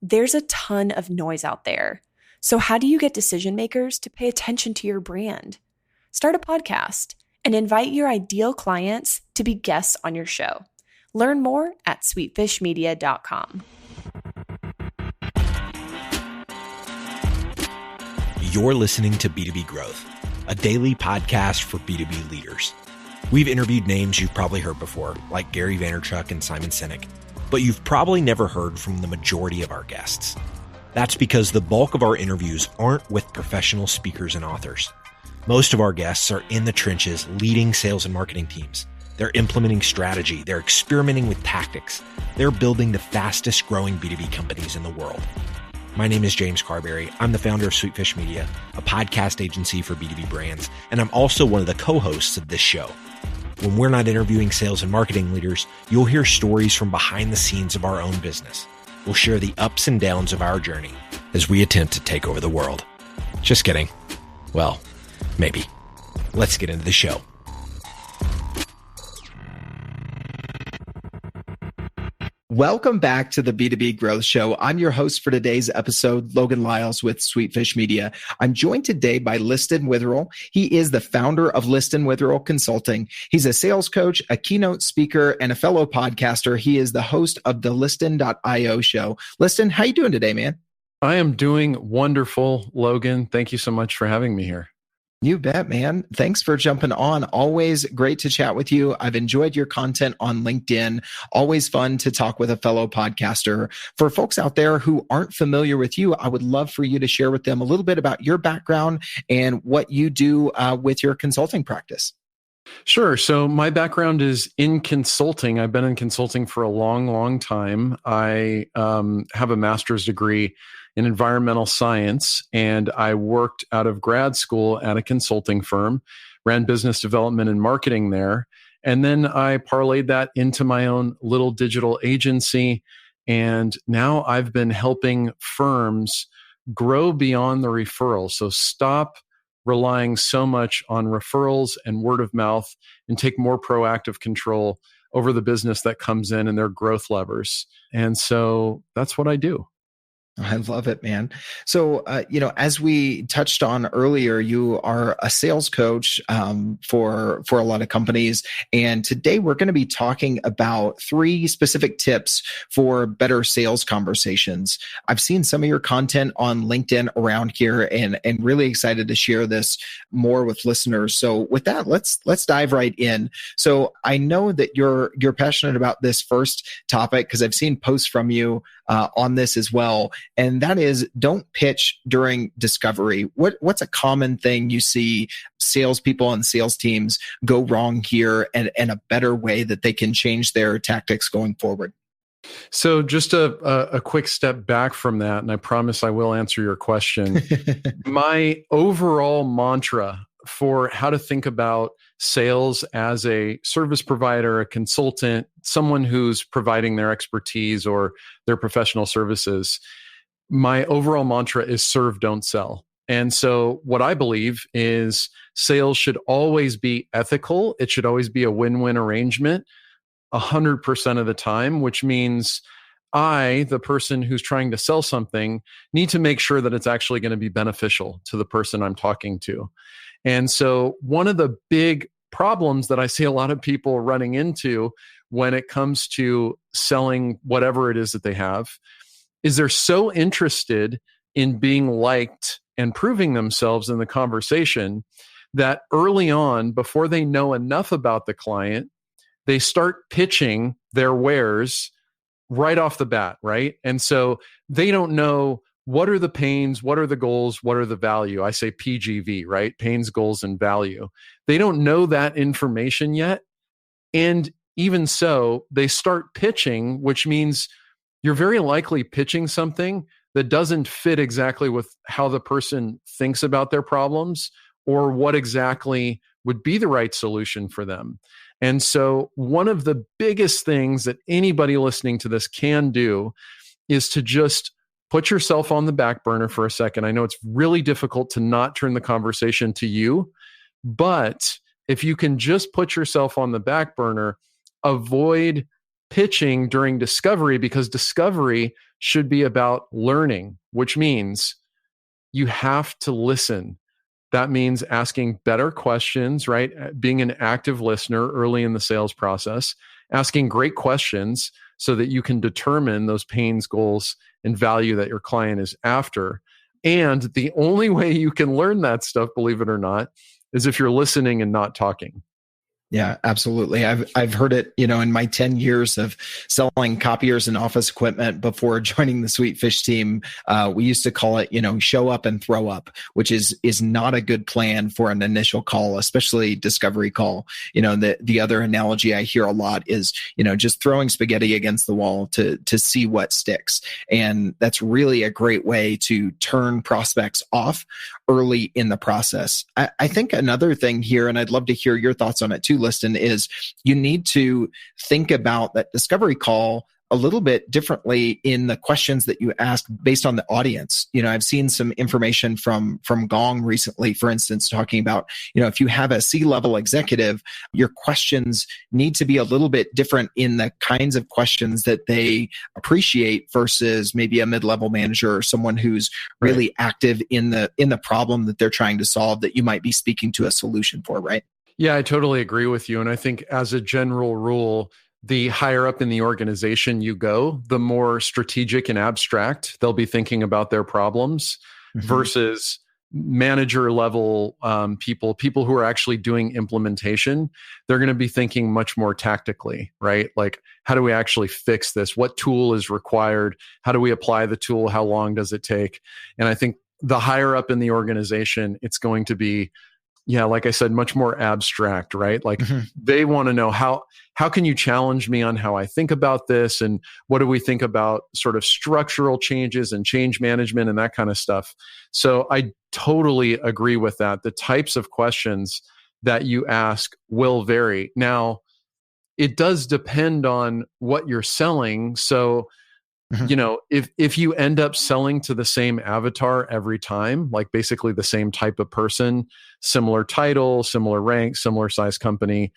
There's a ton of noise out there. So how do you get decision makers to pay attention to your brand? Start a podcast and invite your ideal clients to be guests on your show. Learn more at sweetfishmedia.com. You're listening to B2B Growth, a daily podcast for B2B leaders. We've interviewed names you've probably heard before, like Gary Vaynerchuk and Simon Sinek, but you've probably never heard from the majority of our guests. That's because the bulk of our interviews aren't with professional speakers and authors. Most of our guests are in the trenches leading sales and marketing teams. They're implementing strategy. They're experimenting with tactics. They're building the fastest growing B2B companies in the world. My name is James Carberry. I'm the founder of Sweetfish Media, a podcast agency for B2B brands, and I'm also one of the co-hosts of this show. When we're not interviewing sales and marketing leaders, you'll hear stories from behind the scenes of our own business. We'll share the ups and downs of our journey as we attempt to take over the world. Just kidding. Well, maybe. Let's get into the show. Welcome back to the B2B Growth Show. I'm your host for today's episode, Logan Lyles with Sweetfish Media. I'm joined today by Liston Witherill. He is the founder of Liston Witherill Consulting. He's a sales coach, a keynote speaker, and a fellow podcaster. He is the host of the Liston.io show. Liston, how you doing today, man? I am doing wonderful, Logan. Thank you so much for having me here. You bet, man. Thanks for jumping on. Always great to chat with you. I've enjoyed your content on LinkedIn. Always fun to talk with a fellow podcaster. For folks out there who aren't familiar with you, I would love for you to share with them a little bit about your background and what you do with your consulting practice. Sure. So my background is in consulting. I've been in consulting for a long, long time. I have a master's degree in environmental science, and I worked out of grad school at a consulting firm, ran business development and marketing there. And then I parlayed that into my own little digital agency. And now I've been helping firms grow beyond the referrals. So stop relying so much on referrals and word of mouth and take more proactive control over the business that comes in and their growth levers. And so that's what I do. I love it, man. So, as we touched on earlier, you are a sales coach for a lot of companies. And today we're going to be talking about 3 specific tips for better sales conversations. I've seen some of your content on LinkedIn around here and really excited to share this more with listeners. So with that, let's dive right in. So I know that you're passionate about this first topic because I've seen posts from you on this as well. And that is, don't pitch during discovery. What's a common thing you see salespeople and sales teams go wrong here, and a better way that they can change their tactics going forward? So just a quick step back from that, and I promise I will answer your question. My overall mantra for how to think about sales as a service provider, a consultant, someone who's providing their expertise or their professional services, my overall mantra is serve, don't sell. And so what I believe is sales should always be ethical. It should always be a win-win arrangement 100% of the time, which means I, the person who's trying to sell something, need to make sure that it's actually going to be beneficial to the person I'm talking to. And so one of the big problems that I see a lot of people running into when it comes to selling whatever it is that they have is they're so interested in being liked and proving themselves in the conversation that early on, before they know enough about the client, they start pitching their wares right off the bat, right? And so they don't know what are the pains, what are the goals, what are the value. I say PGV, right? Pains, goals, and value. They don't know that information yet. And even so, they start pitching, which means you're very likely pitching something that doesn't fit exactly with how the person thinks about their problems or what exactly would be the right solution for them. And so one of the biggest things that anybody listening to this can do is to just put yourself on the back burner for a second. I know it's really difficult to not turn the conversation to you, but if you can just put yourself on the back burner, avoid pitching during discovery, because discovery should be about learning, which means you have to listen. That means asking better questions, right? Being an active listener early in the sales process, asking great questions so that you can determine those pains, goals, and value that your client is after. And the only way you can learn that stuff, believe it or not, is if you're listening and not talking. Yeah, absolutely. I've heard it, in my 10 years of selling copiers and office equipment before joining the Sweetfish team. We used to call it, show up and throw up, which is not a good plan for an initial call, especially discovery call. The other analogy I hear a lot is, just throwing spaghetti against the wall to see what sticks. And that's really a great way to turn prospects off early in the process. I think another thing here, and I'd love to hear your thoughts on it too, Liston, is you need to think about that discovery call a little bit differently in the questions that you ask based on the audience. I've seen some information from Gong recently, for instance, talking about, if you have a C-level executive, your questions need to be a little bit different in the kinds of questions that they appreciate versus maybe a mid-level manager or someone who's really active in the problem that they're trying to solve that you might be speaking to a solution for, right? Yeah, I totally agree with you. And I think as a general rule, the higher up in the organization you go, the more strategic and abstract they'll be thinking about their problems versus manager level people who are actually doing implementation. They're going to be thinking much more tactically, right? Like, how do we actually fix this? What tool is required? How do we apply the tool? How long does it take? And I think the higher up in the organization, it's going to be, like I said, much more abstract, right? Like they want to know how can you challenge me on how I think about this? And what do we think about sort of structural changes and change management and that kind of stuff? So I totally agree with that. The types of questions that you ask will vary. Now, it does depend on what you're selling. So if you end up selling to the same avatar every time, like basically the same type of person, similar title, similar rank, similar size company,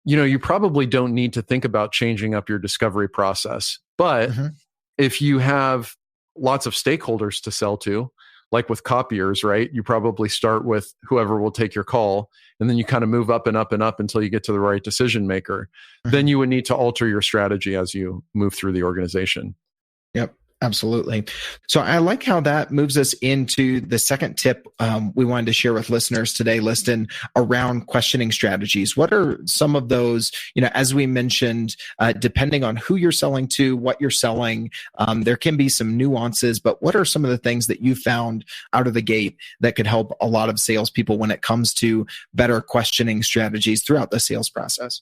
you probably don't need to think about changing up your discovery process. But if you have lots of stakeholders to sell to, like with copiers, right? You probably start with whoever will take your call, and then you kind of move up and up and up until you get to the right decision maker. Then you would need to alter your strategy as you move through the organization. Yep, absolutely. So I like how that moves us into the second tip we wanted to share with listeners today, Liston, around questioning strategies. What are some of those, as we mentioned, depending on who you're selling to, what you're selling, there can be some nuances, but what are some of the things that you found out of the gate that could help a lot of salespeople when it comes to better questioning strategies throughout the sales process?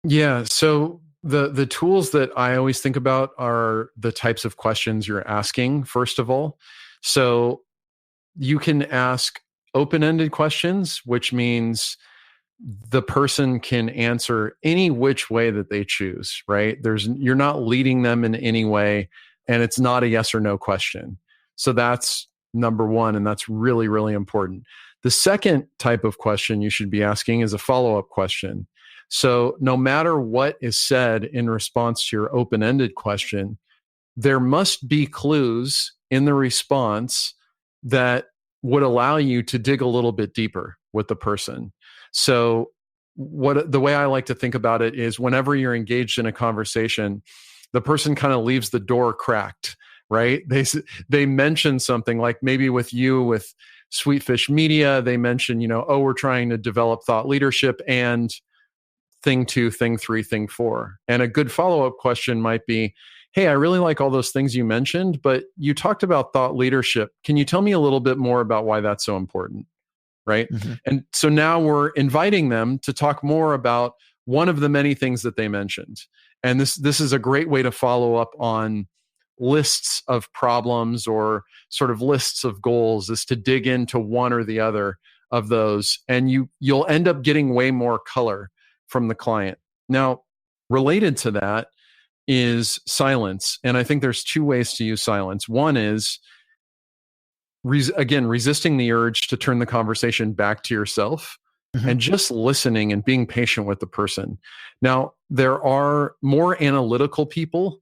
Yeah, so the tools that I always think about are the types of questions you're asking, first of all. So you can ask open-ended questions, which means the person can answer any which way that they choose, right? You're not leading them in any way, and it's not a yes or no question. So that's number one, and that's really, really important. The second type of question you should be asking is a follow-up question. So no matter what is said in response to your open-ended question, there must be clues in the response that would allow you to dig a little bit deeper with the person. So the way I like to think about it is whenever you're engaged in a conversation, the person kind of leaves the door cracked, right? They mention something like maybe with Sweetfish Media, they mention, we're trying to develop thought leadership and thing 2, thing 3, thing 4. And a good follow-up question might be, hey, I really like all those things you mentioned, but you talked about thought leadership. Can you tell me a little bit more about why that's so important? Right? And so now we're inviting them to talk more about one of the many things that they mentioned. And this is a great way to follow up on lists of problems or sort of lists of goals, is to dig into one or the other of those. And you'll end up getting way more color from the client. Now, related to that is silence. And I think there's 2 ways to use silence. One is, resisting the urge to turn the conversation back to yourself. and just listening and being patient with the person. Now, there are more analytical people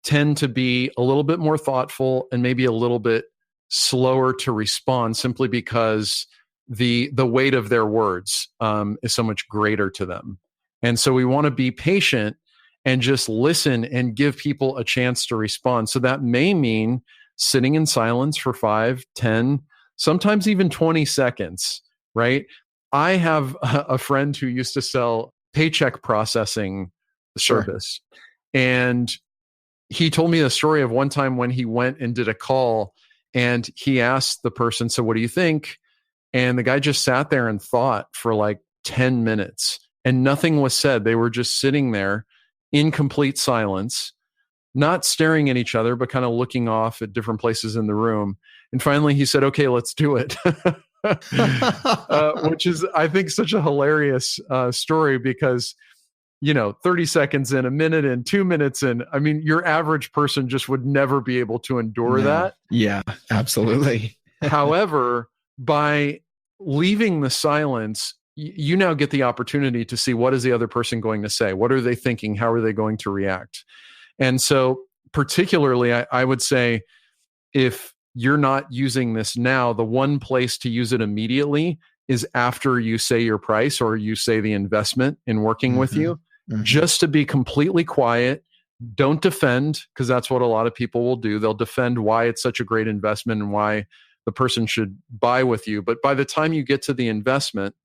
tend to be a little bit more thoughtful and maybe a little bit slower to respond simply because the weight of their words is so much greater to them. And so we want to be patient and just listen and give people a chance to respond. So that may mean sitting in silence for 5, 10, sometimes even 20 seconds, right? I have a friend who used to sell paycheck processing service. And he told me the story of one time when he went and did a call and he asked the person, so what do you think? And the guy just sat there and thought for like 10 minutes and nothing was said. They were just sitting there in complete silence, not staring at each other, but kind of looking off at different places in the room. And finally he said, okay, let's do it. Which is, I think, such a hilarious story because, 30 seconds in, a minute in, 2 minutes in, I mean, your average person just would never be able to endure that. Yeah, absolutely. However, by leaving the silence, you now get the opportunity to see what is the other person going to say? What are they thinking? How are they going to react? And so particularly, I would say if you're not using this now, the one place to use it immediately is after you say your price or you say the investment in working with you, just to be completely quiet. Don't defend, because that's what a lot of people will do. They'll defend why it's such a great investment and why the person should buy with you. But by the time you get to the investment,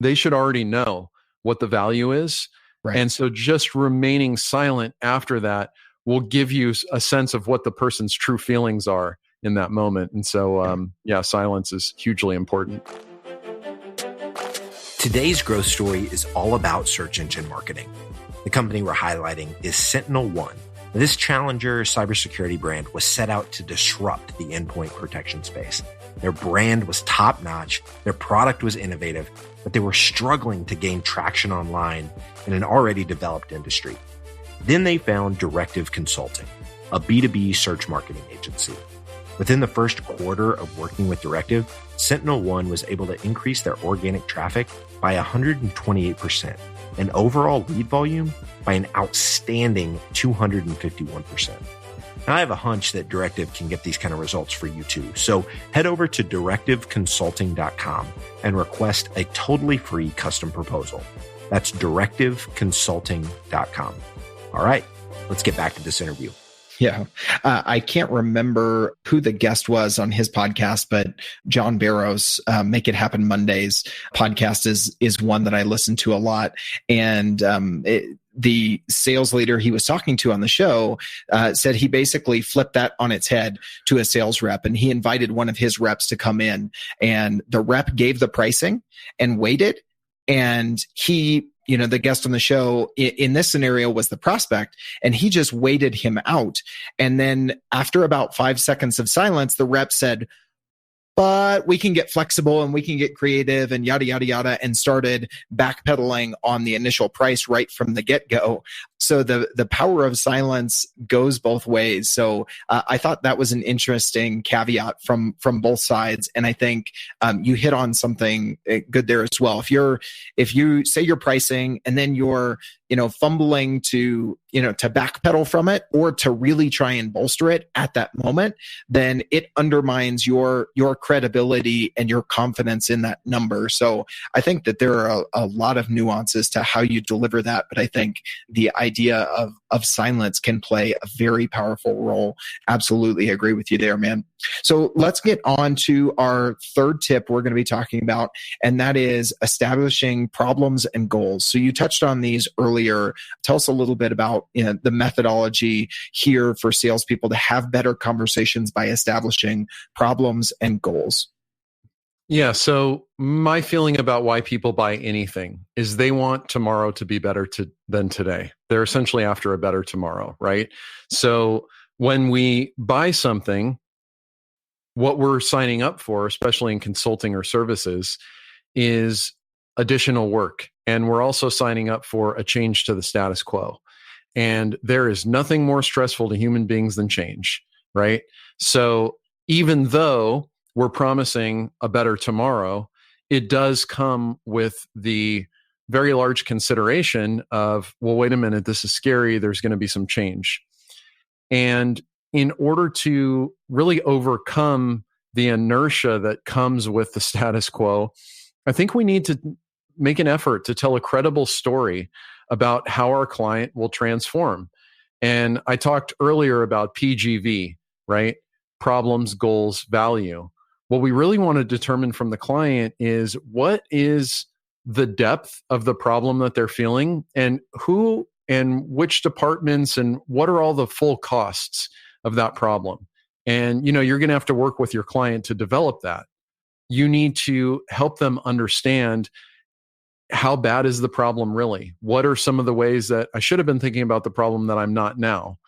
they should already know what the value is. Right. And so just remaining silent after that will give you a sense of what the person's true feelings are in that moment. And so, silence is hugely important. Today's growth story is all about search engine marketing. The company we're highlighting is SentinelOne. This challenger cybersecurity brand was set out to disrupt the endpoint protection space. Their brand was top-notch, their product was innovative, but they were struggling to gain traction online in an already developed industry. Then they found Directive Consulting, a B2B search marketing agency. Within the first quarter of working with Directive, SentinelOne was able to increase their organic traffic by 128% and overall lead volume by an outstanding 251%. Now, I have a hunch that Directive can get these kind of results for you too. So head over to directiveconsulting.com and request a totally free custom proposal. That's directiveconsulting.com. All right, let's get back to this interview. Yeah. I can't remember who the guest was on his podcast, but John Barrow's Make It Happen Mondays podcast is one that I listen to a lot. And the sales leader he was talking to on the show said he basically flipped that on its head to a sales rep. And he invited one of his reps to come in, and the rep gave the pricing and waited. And he, the guest on the show in this scenario was the prospect, and he just waited him out. And then after about 5 seconds of silence, the rep said, but we can get flexible and we can get creative and yada, yada, yada, and started backpedaling on the initial price right from the get-go. So the power of silence goes both ways. So I thought that was an interesting caveat from both sides. And I think you hit on something good there as well. If you say your pricing and then you're fumbling to backpedal from it or to really try and bolster it at that moment, then it undermines your credibility and your confidence in that number. So I think that there are a lot of nuances to how you deliver that. But I think the idea of silence can play a very powerful role. Absolutely agree with you there, man. So let's get on to our third tip we're going to be talking about, and that is establishing problems and goals. So you touched on these earlier. Tell us a little bit about the methodology here for salespeople to have better conversations by establishing problems and goals. Yeah. So my feeling about why people buy anything is they want tomorrow to be better than today. They're essentially after a better tomorrow, right? So when we buy something, what we're signing up for, especially in consulting or services, is additional work. And we're also signing up for a change to the status quo. And there is nothing more stressful to human beings than change, right? So even though we're promising a better tomorrow, it does come with the very large consideration of, well, wait a minute, this is scary. There's going to be some change. And in order to really overcome the inertia that comes with the status quo, I think we need to make an effort to tell a credible story about how our client will transform. And I talked earlier about PGV, right? Problems, goals, value. What we really want to determine from the client is what is the depth of the problem that they're feeling, and who and which departments, and what are all the full costs of that problem. And you're going to have to work with your client to develop that. You need to help them understand, how bad is the problem really? What are some of the ways that I should have been thinking about the problem that I'm not now?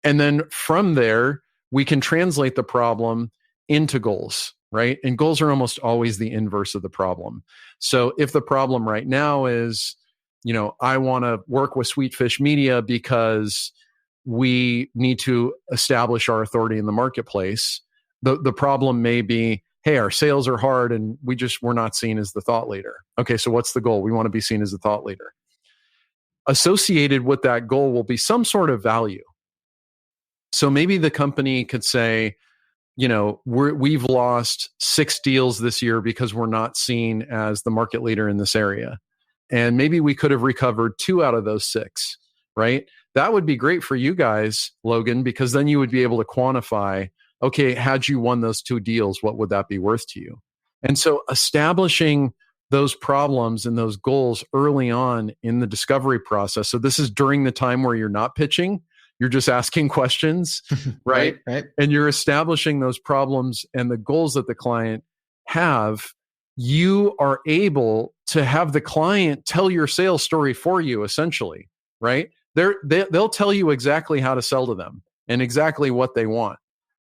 And then from there, we can translate the problem into goals, right? And goals are almost always the inverse of the problem. So if the problem right now is, I want to work with Sweetfish Media because we need to establish our authority in the marketplace, the problem may be, hey, our sales are hard and we're not seen as the thought leader. Okay, so what's the goal? We want to be seen as the thought leader. Associated with that goal will be some sort of value. So maybe the company could say, we've lost 6 deals this year because we're not seen as the market leader in this area. And maybe we could have recovered 2 out of those 6, right? That would be great for you guys, Logan, because then you would be able to quantify, okay, had you won those 2 deals, what would that be worth to you? And so establishing those problems and those goals early on in the discovery process. So this is during the time where you're not pitching, you're just asking questions, right? Right. And you're establishing those problems and the goals that the client have. You are able to have the client tell your sales story for you, essentially, right? They'll tell you exactly how to sell to them and exactly what they want.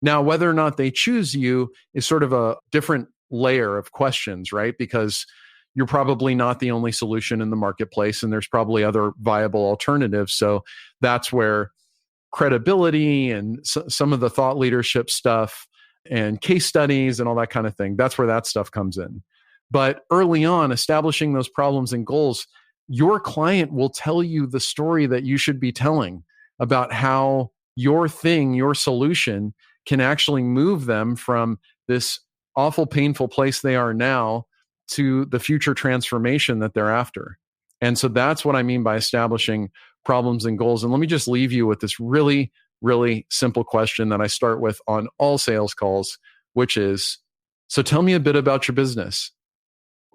Now, whether or not they choose you is sort of a different layer of questions, right? Because you're probably not the only solution in the marketplace, and there's probably other viable alternatives. So that's where credibility and some of the thought leadership stuff and case studies and all that kind of thing, that's where that stuff comes in. But early on, establishing those problems and goals, your client will tell you the story that you should be telling about how your thing, your solution, can actually move them from this awful, painful place they are now to the future transformation that they're after. And so that's what I mean by establishing problems and goals. And let me just leave you with this really, really simple question that I start with on all sales calls, which is, so tell me a bit about your business.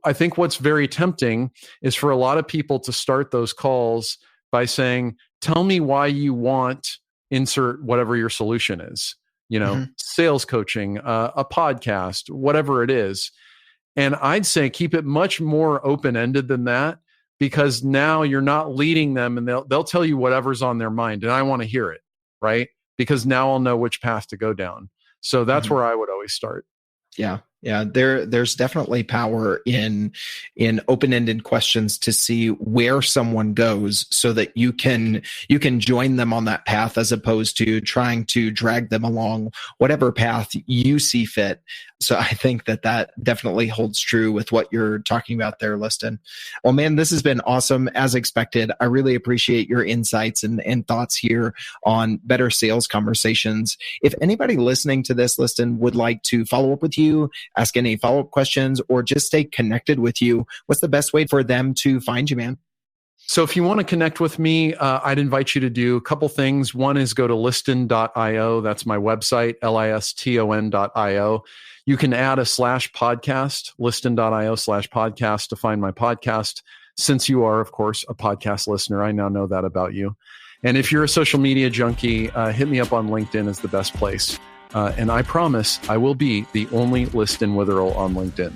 I think what's very tempting is for a lot of people to start those calls by saying, tell me why you want insert whatever your solution is, sales coaching, a podcast, whatever it is. And I'd say keep it much more open-ended than that, because now you're not leading them and they'll tell you whatever's on their mind. And I want to hear it, right? Because now I'll know which path to go down. So that's where I would always start. Yeah. There's definitely power in open-ended questions to see where someone goes, so that you can join them on that path, as opposed to trying to drag them along whatever path you see fit. So I think that definitely holds true with what you're talking about there, Liston. Well, man, this has been awesome, as expected. I really appreciate your insights and thoughts here on better sales conversations. If anybody listening to this, Liston, would like to follow up with you, ask any follow-up questions, or just stay connected with you, what's the best way for them to find you, man? So if you want to connect with me, I'd invite you to do a couple things. One is go to liston.io. That's my website, liston.io. You can add a /podcast, liston.io/podcast, to find my podcast. Since you are, of course, a podcast listener, I now know that about you. And if you're a social media junkie, hit me up on LinkedIn is the best place. And I promise I will be the only Liston Witherill on LinkedIn.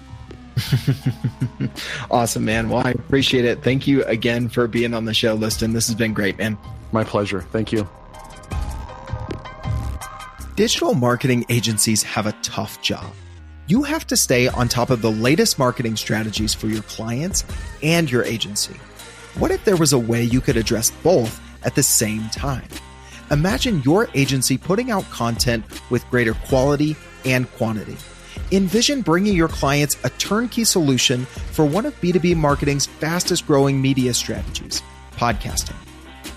Awesome, man. Well, I appreciate it. Thank you again for being on the show, Liston. This has been great, man. My pleasure. Thank you. Digital marketing agencies have a tough job. You have to stay on top of the latest marketing strategies for your clients and your agency. What if there was a way you could address both at the same time? Imagine your agency putting out content with greater quality and quantity. Envision bringing your clients a turnkey solution for one of B2B marketing's fastest growing media strategies, podcasting.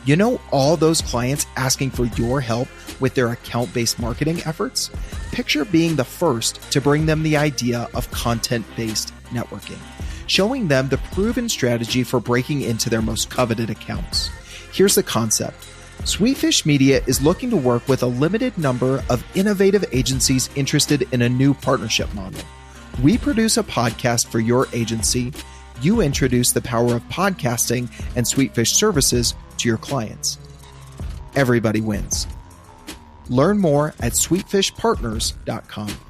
You know all those clients asking for your help with their account-based marketing efforts? Picture being the first to bring them the idea of content-based networking, showing them the proven strategy for breaking into their most coveted accounts. Here's the concept. Sweetfish Media is looking to work with a limited number of innovative agencies interested in a new partnership model. We produce a podcast for your agency. You introduce the power of podcasting and Sweetfish services to your clients. Everybody wins. Learn more at sweetfishpartners.com.